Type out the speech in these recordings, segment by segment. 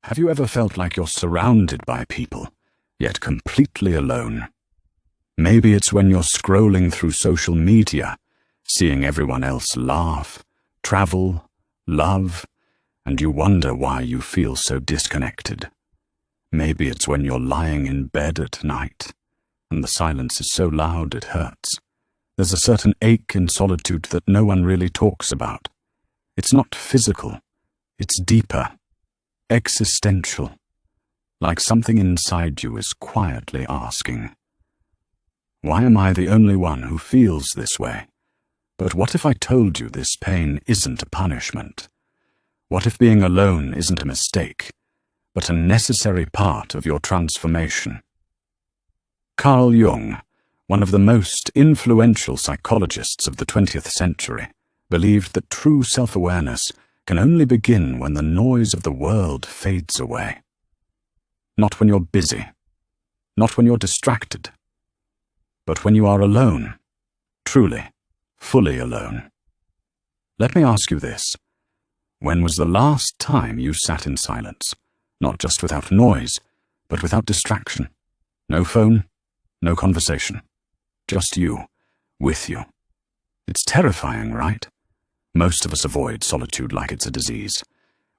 Have you ever felt like you're surrounded by people, yet completely alone? Maybe it's when you're scrolling through social media, seeing everyone else laugh, travel, love, and you wonder why you feel so disconnected. Maybe it's when you're lying in bed at night, and the silence is so loud it hurts. There's a certain ache in solitude that no one really talks about. It's not physical, it's deeper, existential, like something inside you is quietly asking, why am I the only one who feels this way? But what if I told you this pain isn't a punishment? What if being alone isn't a mistake, but a necessary part of your transformation? Carl Jung, one of the most influential psychologists of the 20th century, believed that true self-awareness can only begin when the noise of the world fades away. Not when you're busy, not when you're distracted, but when you are alone, truly, fully alone. Let me ask you this. When was the last time you sat in silence, not just without noise, but without distraction? No phone, no conversation, just you, with you. It's terrifying, right? Most of us avoid solitude like it's a disease.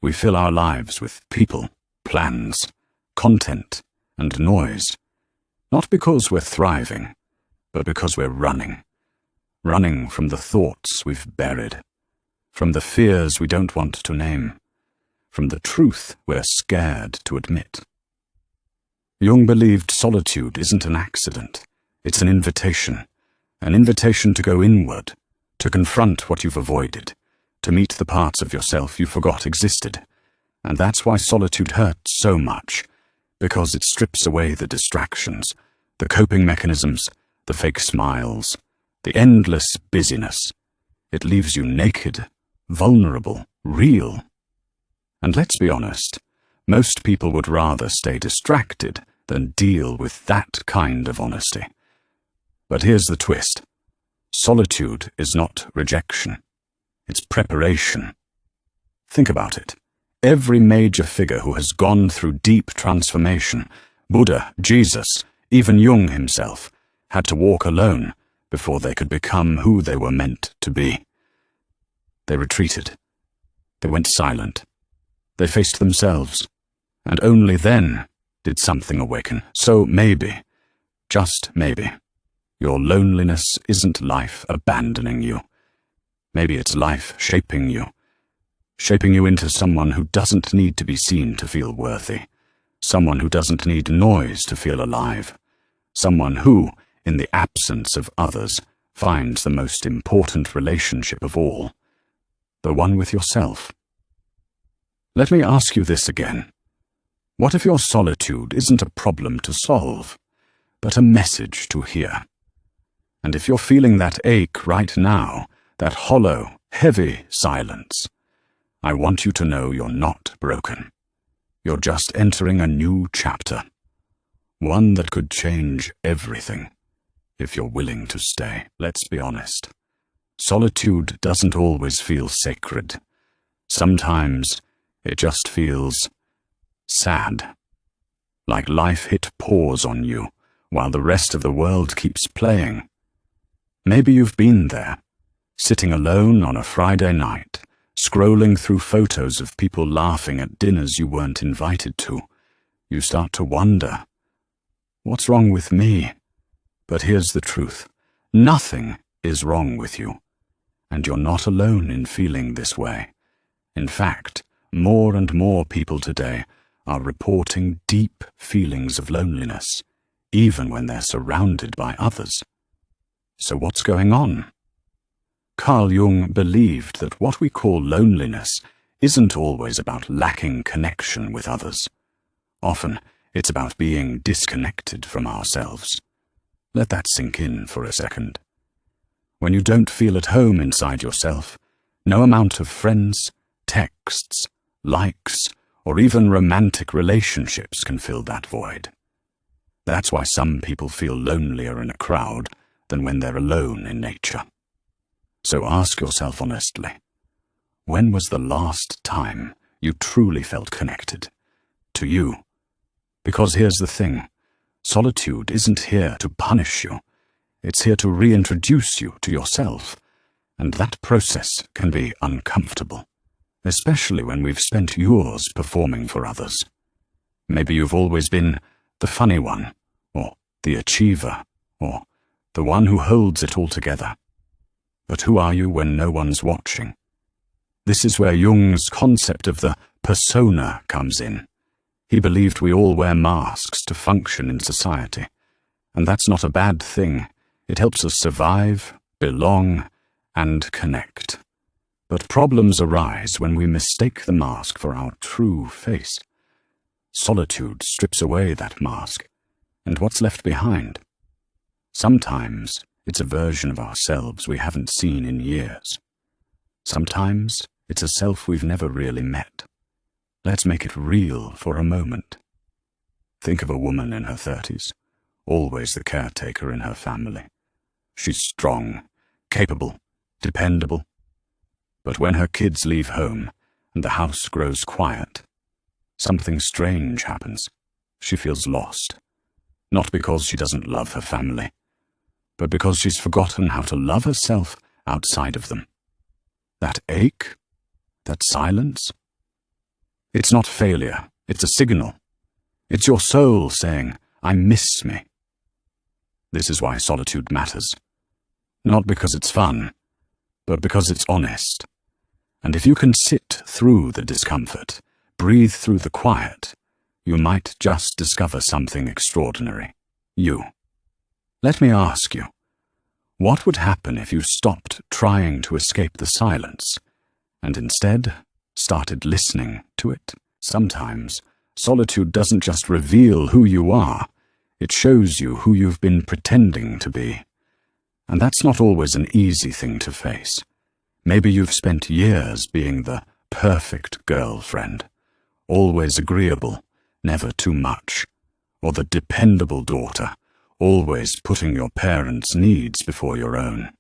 We fill our lives with people, plans, content, and noise. Not because we're thriving, but because we're running. Running from the thoughts we've buried, from the fears we don't want to name, from the truth we're scared to admit. Jung believed solitude isn't an accident. It's an invitation to go inward, to confront what you've avoided, to meet the parts of yourself you forgot existed. And that's why solitude hurts so much, because it strips away the distractions, the coping mechanisms, the fake smiles, the endless busyness. It leaves you naked, vulnerable, real. And let's be honest, most people would rather stay distracted than deal with that kind of honesty. But here's the twist. Solitude is not rejection. It's preparation. Think about it. Every major figure who has gone through deep transformation, Buddha, Jesus, even Jung himself, had to walk alone before they could become who they were meant to be. They retreated. They went silent. They faced themselves. And only then did something awaken. So maybe, just maybe, your loneliness isn't life abandoning you. Maybe it's life shaping you into someone who doesn't need to be seen to feel worthy, someone who doesn't need noise to feel alive, someone who, in the absence of others, finds the most important relationship of all, the one with yourself. Let me ask you this again. What if your solitude isn't a problem to solve, but a message to hear? And if you're feeling that ache right now, that hollow, heavy silence, I want you to know you're not broken. You're just entering a new chapter, one that could change everything, if you're willing to stay. Let's be honest. Solitude doesn't always feel sacred. Sometimes it just feels sad, like life hit pause on you while the rest of the world keeps playing. Maybe you've been there, sitting alone on a Friday night, scrolling through photos of people laughing at dinners you weren't invited to. You start to wonder, what's wrong with me? But here's the truth. Nothing is wrong with you, and you're not alone in feeling this way. In fact, more and more people today are reporting deep feelings of loneliness, even when they're surrounded by others. So what's going on? Carl Jung believed that what we call loneliness isn't always about lacking connection with others. Often, it's about being disconnected from ourselves. Let that sink in for a second. When you don't feel at home inside yourself, no amount of friends, texts, likes, or even romantic relationships can fill that void. That's why some people feel lonelier in a crowd than when they're alone in nature. So ask yourself honestly, when was the last time you truly felt connected? to you. Because here's the thing, solitude isn't here to punish you. It's here to reintroduce you to yourself. And that process can be uncomfortable, especially when we've spent years performing for others. Maybe you've always been the funny one, or the achiever, or the one who holds it all together. But who are you when no one's watching? This is where Jung's concept of the persona comes in. He believed we all wear masks to function in society. And that's not a bad thing. It helps us survive, belong, and connect. But problems arise when we mistake the mask for our true face. Solitude strips away that mask, and what's left behind? Sometimes it's a version of ourselves we haven't seen in years. Sometimes it's a self we've never really met. Let's make it real for a moment. Think of a woman in her 30s, always the caretaker in her family. She's strong, capable, dependable. But when her kids leave home and the house grows quiet, something strange happens. She feels lost. Not because she doesn't love her family, but because she's forgotten how to love herself outside of them. That ache, that silence, it's not failure, it's a signal. It's your soul saying, I miss me. This is why solitude matters. Not because it's fun, but because it's honest. And if you can sit through the discomfort, breathe through the quiet, you might just discover something extraordinary. You. Let me ask you, what would happen if you stopped trying to escape the silence and instead started listening to it? Sometimes solitude doesn't just reveal who you are, it shows you who you've been pretending to be. And that's not always an easy thing to face. Maybe you've spent years being the perfect girlfriend, always agreeable, never too much, or the dependable daughter, always putting your parents' needs before your own.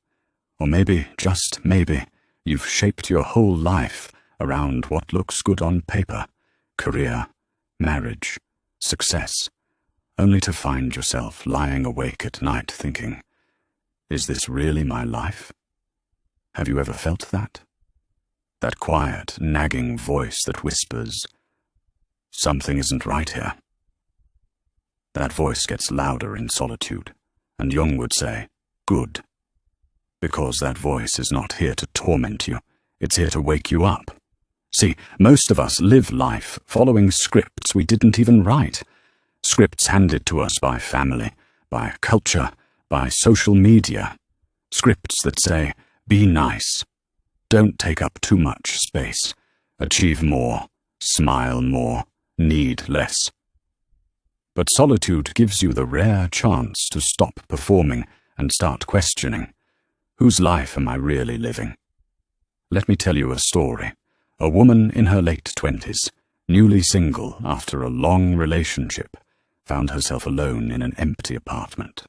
Or maybe, just maybe, you've shaped your whole life around what looks good on paper, career, marriage, success, only to find yourself lying awake at night thinking, is this really my life? Have you ever felt that? That quiet, nagging voice that whispers, something isn't right here. That voice gets louder in solitude, and Jung would say, good. Because that voice is not here to torment you, it's here to wake you up. See, most of us live life following scripts we didn't even write. Scripts handed to us by family, by culture, by social media. Scripts that say, be nice. Don't take up too much space. Achieve more. Smile more. Need less. But solitude gives you the rare chance to stop performing and start questioning. Whose life am I really living? Let me tell you a story. A woman in her late 20s, newly single after a long relationship, found herself alone in an empty apartment.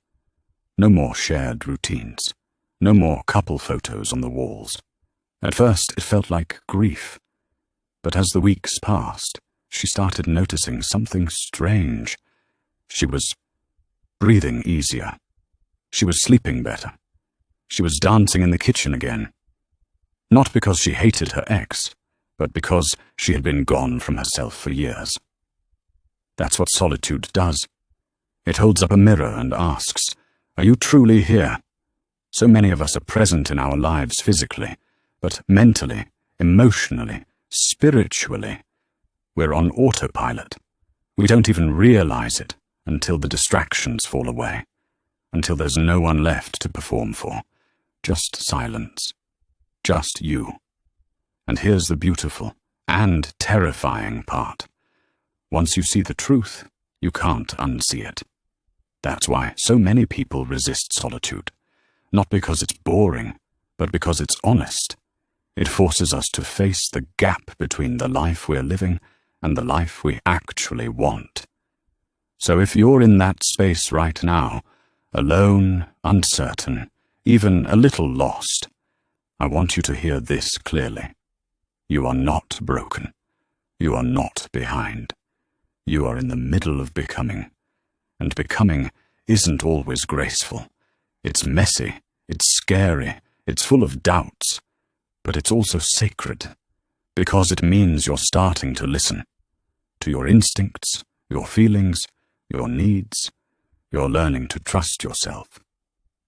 No more shared routines. No more couple photos on the walls. At first, it felt like grief. But as the weeks passed, she started noticing something strange. She was breathing easier. She was sleeping better. She was dancing in the kitchen again. Not because she hated her ex, but because she had been gone from herself for years. That's what solitude does. It holds up a mirror and asks, are you truly here? So many of us are present in our lives physically, but mentally, emotionally, spiritually, we're on autopilot. We don't even realize it until the distractions fall away, until there's no one left to perform for. Just silence. Just you. And here's the beautiful and terrifying part. Once you see the truth, you can't unsee it. That's why so many people resist solitude. Not because it's boring, but because it's honest. It forces us to face the gap between the life we're living and the life we actually want. So if you're in that space right now, alone, uncertain, even a little lost, I want you to hear this clearly. You are not broken. You are not behind. You are in the middle of becoming, and becoming isn't always graceful. It's messy, it's scary, it's full of doubts, but it's also sacred, because it means you're starting to listen to your instincts, your feelings, your needs. You're learning to trust yourself,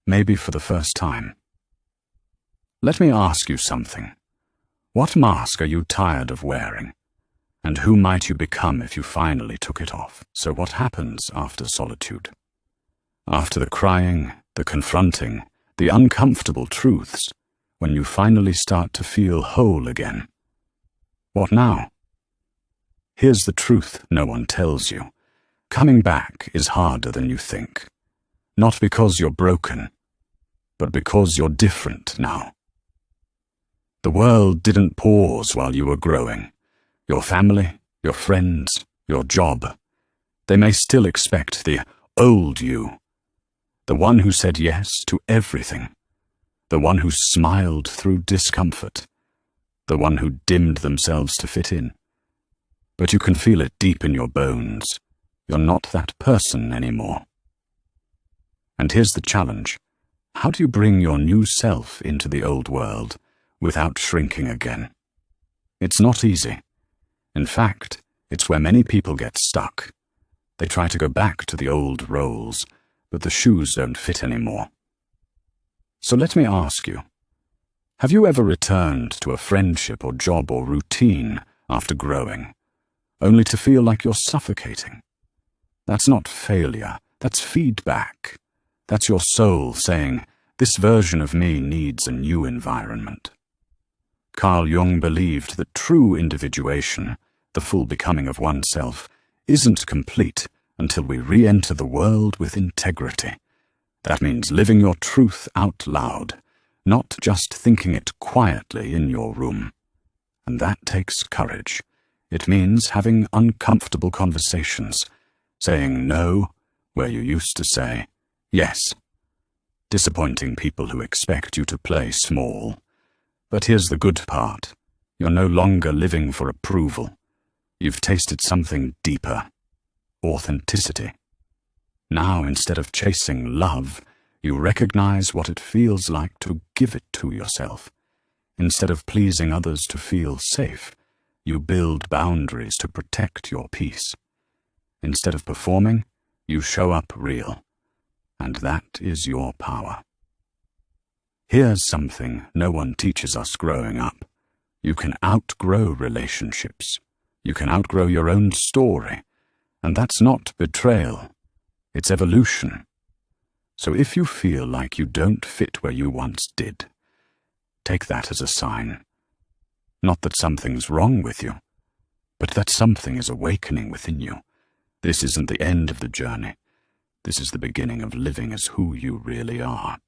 maybe for the first time. Let me ask you something. What mask are you tired of wearing? And who might you become if you finally took it off? So what happens after solitude? After the crying, the confronting, the uncomfortable truths, when you finally start to feel whole again? What now? Here's the truth no one tells you. Coming back is harder than you think. Not because you're broken, but because you're different now. The world didn't pause while you were growing. Your family, your friends, your job, they may still expect the old you. The one who said yes to everything. The one who smiled through discomfort. The one who dimmed themselves to fit in. But you can feel it deep in your bones. You're not that person anymore. And here's the challenge. How do you bring your new self into the old world without shrinking again? It's not easy. In fact, it's where many people get stuck. They try to go back to the old roles, but the shoes don't fit anymore. So let me ask you, have you ever returned to a friendship or job or routine after growing, only to feel like you're suffocating? That's not failure, that's feedback. That's your soul saying, this version of me needs a new environment. Carl Jung believed that true individuation, the full becoming of oneself, isn't complete until we re-enter the world with integrity. That means living your truth out loud, not just thinking it quietly in your room. And that takes courage. It means having uncomfortable conversations, saying no where you used to say yes. Disappointing people who expect you to play small. But here's the good part. You're no longer living for approval. You've tasted something deeper. Authenticity. Now, instead of chasing love, you recognize what it feels like to give it to yourself. Instead of pleasing others to feel safe, you build boundaries to protect your peace. Instead of performing, you show up real. And that is your power. Here's something no one teaches us growing up. You can outgrow relationships. You can outgrow your own story. And that's not betrayal. It's evolution. So if you feel like you don't fit where you once did, take that as a sign. Not that something's wrong with you, but that something is awakening within you. This isn't the end of the journey. This is the beginning of living as who you really are.